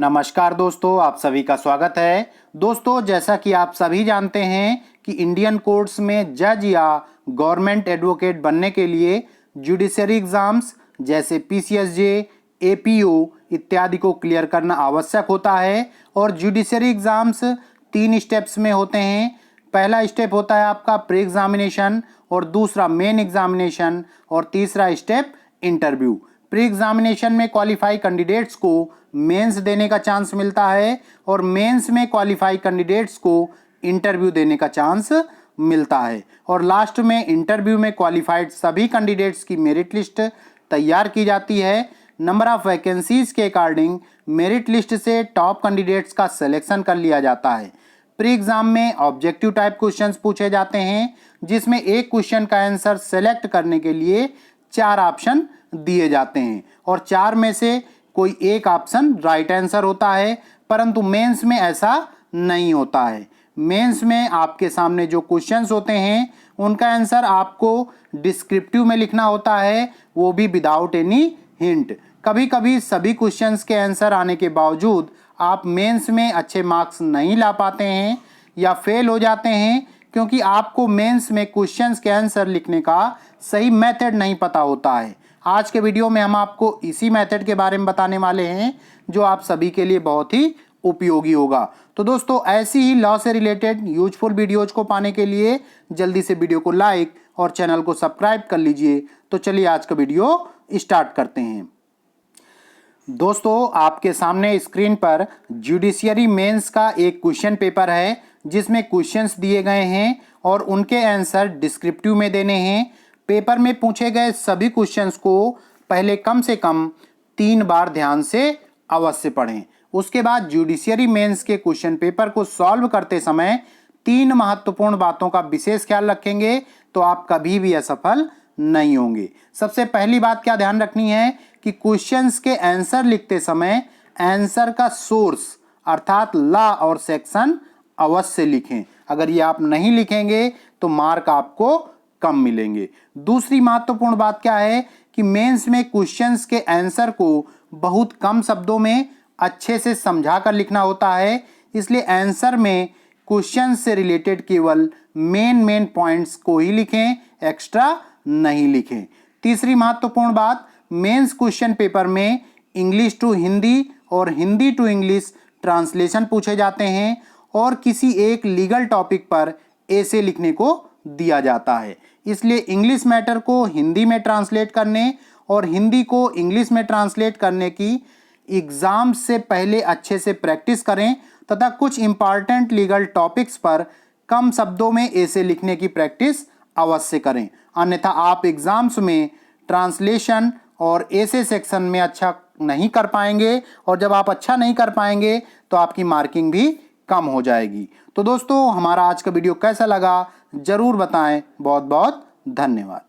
नमस्कार दोस्तों, आप सभी का स्वागत है। दोस्तों, जैसा कि आप सभी जानते हैं कि इंडियन कोर्ट्स में जज या गवर्नमेंट एडवोकेट बनने के लिए जुडिशरी एग्जाम्स जैसे पीसीएसजे, एपीओ इत्यादि को क्लियर करना आवश्यक होता है। और जुडिशरी एग्जाम्स 3 स्टेप्स में होते हैं। पहला स्टेप होता है आपका प्री एग्जामिनेशन, और दूसरा मेन एग्जामिनेशन, और तीसरा स्टेप इंटरव्यू। प्री एग्जामिनेशन में क्वालिफाई कैंडिडेट्स को मेंस देने का चांस मिलता है, और मेंस में क्वालिफाई कैंडिडेट्स को इंटरव्यू देने का चांस मिलता है। और लास्ट में इंटरव्यू में क्वालिफाइड सभी कैंडिडेट्स की मेरिट लिस्ट तैयार की जाती है। नंबर ऑफ वैकेंसीज के अकॉर्डिंग मेरिट लिस्ट से टॉप कैंडिडेट्स का सिलेक्शन कर लिया जाता है। प्री एग्जाम में ऑब्जेक्टिव टाइप क्वेश्चंस पूछे जाते हैं, जिसमें एक क्वेश्चन का आंसर सेलेक्ट करने के लिए 4 ऑप्शन दिए जाते हैं, और 4 में से कोई एक ऑप्शन राइट आंसर होता है। परंतु मेंस में ऐसा नहीं होता है। मेंस में आपके सामने जो क्वेश्चंस होते हैं उनका आंसर आपको डिस्क्रिप्टिव में लिखना होता है, वो भी विदाउट एनी हिंट। कभी कभी सभी क्वेश्चंस के आंसर आने के बावजूद आप मेंस में अच्छे मार्क्स नहीं ला पाते हैं या फेल हो जाते हैं, क्योंकि आपको मेंस में क्वेश्चंस के आंसर लिखने का सही मेथड नहीं पता होता है। आज के वीडियो में हम आपको इसी मेथड के बारे में बताने वाले हैं, जो आप सभी के लिए बहुत ही उपयोगी होगा। तो दोस्तों, ऐसी ही लॉ से रिलेटेड यूजफुल वीडियोज को पाने के लिए जल्दी से वीडियो को लाइक और चैनल को सब्सक्राइब कर लीजिए। तो चलिए आज का वीडियो स्टार्ट करते हैं। दोस्तों, आपके सामने स्क्रीन पर जुडिशियरी मेंस का एक क्वेश्चन पेपर है, जिसमें क्वेश्चंस दिए गए हैं और उनके आंसर डिस्क्रिप्टिव में देने हैं। पेपर में पूछे गए सभी क्वेश्चंस को पहले कम से कम 3 बार ध्यान से अवश्य पढ़ें। उसके बाद जुडिशियरी मेंस के क्वेश्चन पेपर को सॉल्व करते समय 3 महत्वपूर्ण बातों का विशेष ख्याल रखेंगे, तो आप कभी भी असफल नहीं होंगे। सबसे पहली बात क्या ध्यान रखनी है कि क्वेश्चंस के आंसर लिखते समय आंसर का सोर्स अर्थात लॉ और सेक्शन अवश्य लिखें। अगर ये आप नहीं लिखेंगे तो मार्क आपको कम मिलेंगे। दूसरी महत्वपूर्ण बात क्या है कि मेंस में क्वेश्चंस के आंसर को बहुत कम शब्दों में अच्छे से समझा कर लिखना होता है, इसलिए आंसर में क्वेश्चन से रिलेटेड केवल मेन पॉइंट्स को ही लिखें, एक्स्ट्रा नहीं लिखें। तीसरी महत्वपूर्ण बात, मेंस क्वेश्चन पेपर में इंग्लिश टू हिंदी और हिंदी टू इंग्लिश ट्रांसलेशन पूछे जाते हैं, और किसी एक लीगल टॉपिक पर ऐसे लिखने को दिया जाता है। इसलिए इंग्लिश मैटर को हिंदी में ट्रांसलेट करने और हिंदी को इंग्लिश में ट्रांसलेट करने की एग्जाम से पहले अच्छे से प्रैक्टिस करें, तथा कुछ इंपॉर्टेंट लीगल टॉपिक्स पर कम शब्दों में ऐसे लिखने की प्रैक्टिस अवश्य करें। अन्यथा आप एग्जाम्स में ट्रांसलेशन और ऐसे सेक्शन में अच्छा नहीं कर पाएंगे, और जब आप अच्छा नहीं कर पाएंगे तो आपकी मार्किंग भी कम हो जाएगी। तो दोस्तों, हमारा आज का वीडियो कैसा लगा जरूर बताएं। बहुत बहुत धन्यवाद।